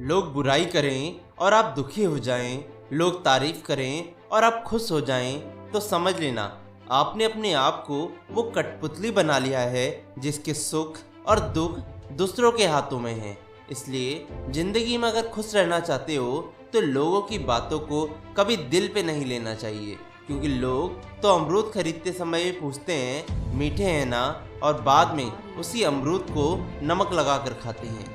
लोग बुराई करें और आप दुखी हो जाएं, लोग तारीफ करें और आप खुश हो जाएं, तो समझ लेना आपने अपने आप को वो कठपुतली बना लिया है जिसके सुख और दुख दूसरों के हाथों में हैं। इसलिए ज़िंदगी में अगर खुश रहना चाहते हो तो लोगों की बातों को कभी दिल पे नहीं लेना चाहिए, क्योंकि लोग तो अमरूद खरीदते समय पूछते हैं मीठे हैं ना, और बाद में उसी अमरूद को नमक लगा कर खाते हैं।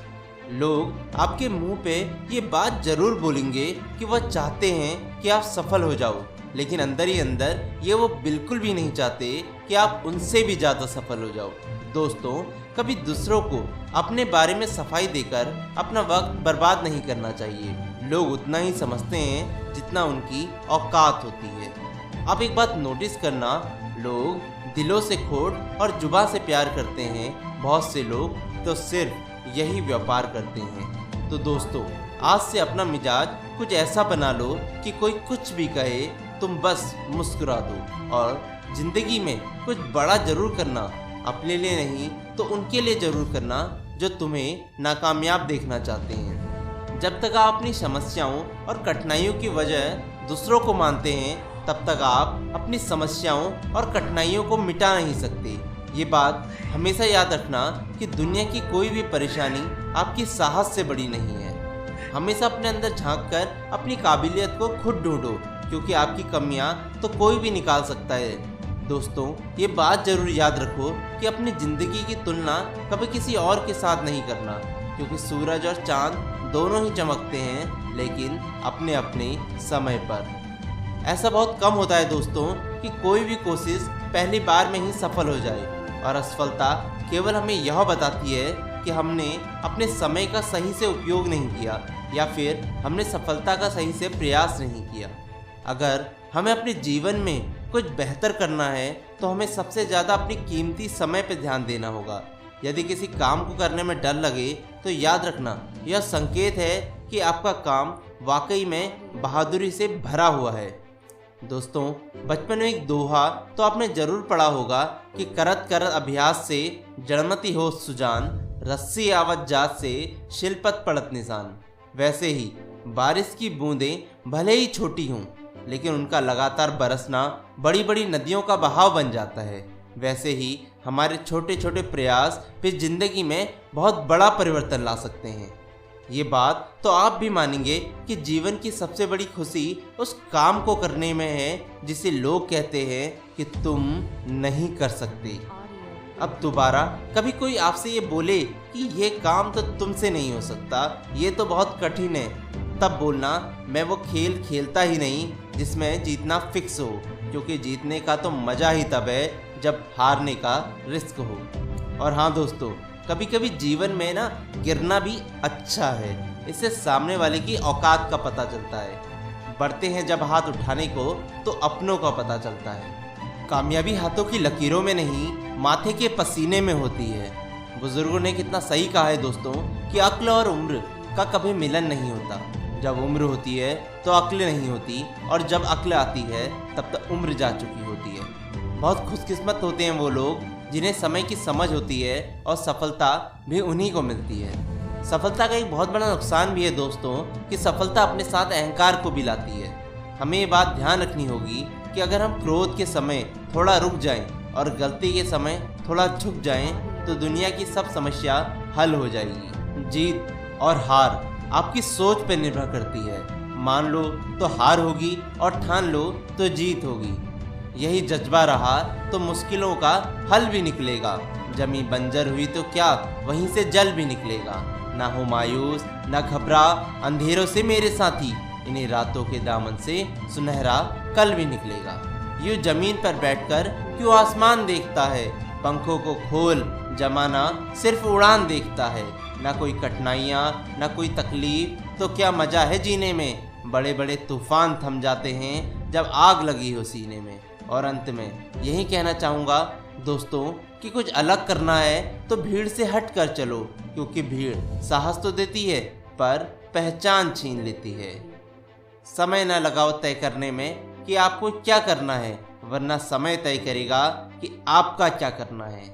लोग आपके मुंह पे ये बात जरूर बोलेंगे कि वह चाहते हैं कि आप सफल हो जाओ, लेकिन अंदर ही अंदर ये वो बिल्कुल भी नहीं चाहते कि आप उनसे भी ज़्यादा सफल हो जाओ। दोस्तों, कभी दूसरों को अपने बारे में सफाई देकर अपना वक्त बर्बाद नहीं करना चाहिए। लोग उतना ही समझते हैं जितना उनकी औकात होती है। आप एक बात नोटिस करना, लोग दिलों से खोट और जुबान से प्यार करते हैं, बहुत से लोग तो सिर्फ यही व्यापार करते हैं। तो दोस्तों, आज से अपना मिजाज कुछ ऐसा बना लो कि कोई कुछ भी कहे तुम बस मुस्कुरा दो, और जिंदगी में कुछ बड़ा जरूर करना, अपने लिए नहीं तो उनके लिए जरूर करना जो तुम्हें नाकामयाब देखना चाहते हैं। जब तक आप अपनी समस्याओं और कठिनाइयों की वजह दूसरों को मानते हैं, तब तक आप अपनी समस्याओं और कठिनाइयों को मिटा नहीं सकते। ये बात हमेशा याद रखना कि दुनिया की कोई भी परेशानी आपकी साहस से बड़ी नहीं है। हमेशा अपने अंदर झांक कर अपनी काबिलियत को खुद ढूंढो, क्योंकि आपकी कमियां तो कोई भी निकाल सकता है। दोस्तों, ये बात जरूर याद रखो कि अपनी ज़िंदगी की तुलना कभी किसी और के साथ नहीं करना, क्योंकि सूरज और चांद दोनों ही चमकते हैं, लेकिन अपने अपने समय पर। ऐसा बहुत कम होता है दोस्तों कि कोई भी कोशिश पहली बार में ही सफल हो जाए, और असफलता केवल हमें यह बताती है कि हमने अपने समय का सही से उपयोग नहीं किया, या फिर हमने सफलता का सही से प्रयास नहीं किया। अगर हमें अपने जीवन में कुछ बेहतर करना है तो हमें सबसे ज़्यादा अपनी कीमती समय पर ध्यान देना होगा। यदि किसी काम को करने में डर लगे तो याद रखना, यह संकेत है कि आपका काम वाकई में बहादुरी से भरा हुआ है। दोस्तों, बचपन में एक दोहा तो आपने जरूर पढ़ा होगा कि करत करत अभ्यास से जड़मति हो सुजान, रस्सी आवत जात से शिलपत पड़त निशान। वैसे ही बारिश की बूंदें भले ही छोटी हों, लेकिन उनका लगातार बरसना बड़ी बड़ी नदियों का बहाव बन जाता है। वैसे ही हमारे छोटे छोटे प्रयास फिर जिंदगी में बहुत बड़ा परिवर्तन ला सकते हैं। ये बात तो आप भी मानेंगे कि जीवन की सबसे बड़ी खुशी उस काम को करने में है जिसे लोग कहते हैं कि तुम नहीं कर सकते। अब दोबारा कभी कोई आपसे ये बोले कि ये काम तो तुमसे नहीं हो सकता, ये तो बहुत कठिन है, तब बोलना मैं वो खेल खेलता ही नहीं जिसमें जीतना फिक्स हो, क्योंकि जीतने का तो मज़ा ही तब है जब हारने का रिस्क हो। और हाँ दोस्तों, कभी कभी जीवन में ना गिरना भी अच्छा है, इससे सामने वाले की औकात का पता चलता है। बढ़ते हैं जब हाथ उठाने को तो अपनों का पता चलता है। कामयाबी हाथों की लकीरों में नहीं, माथे के पसीने में होती है। बुजुर्गों ने कितना सही कहा है दोस्तों कि अक्ल और उम्र का कभी मिलन नहीं होता। जब उम्र होती है तो अक्ल नहीं होती, और जब अक्ल आती है तब तक उम्र जा चुकी होती है। बहुत खुशकिस्मत होते हैं वो लोग जिन्हें समय की समझ होती है, और सफलता भी उन्हीं को मिलती है। सफलता का एक बहुत बड़ा नुकसान भी है दोस्तों कि सफलता अपने साथ अहंकार को भी लाती है। हमें ये बात ध्यान रखनी होगी कि अगर हम क्रोध के समय थोड़ा रुक जाएं और गलती के समय थोड़ा झुक जाएं, तो दुनिया की सब समस्या हल हो जाएगी। जीत और हार आपकी सोच पर निर्भर करती है। मान लो तो हार होगी, और ठान लो तो जीत होगी। यही जज्बा रहा तो मुश्किलों का हल भी निकलेगा। जमी बंजर हुई तो क्या, वहीं से जल भी निकलेगा। ना हो मायूस, ना घबरा, अंधेरों से मेरे साथी, इन्हीं रातों के दामन से सुनहरा कल भी निकलेगा। यूं जमीन पर बैठकर क्यों आसमान देखता है, पंखों को खोल, जमाना सिर्फ उड़ान देखता है। ना कोई कठिनाइयाँ, ना कोई तकलीफ, तो क्या मजा है जीने में। बड़े बड़े तूफान थम जाते हैं जब आग लगी हो सीने में। और अंत में यही कहना चाहूँगा दोस्तों कि कुछ अलग करना है तो भीड़ से हट कर चलो, क्योंकि भीड़ साहस तो देती है पर पहचान छीन लेती है। समय न लगाओ तय करने में कि आपको क्या करना है, वरना समय तय करेगा कि आपका क्या करना है।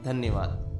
धन्यवाद।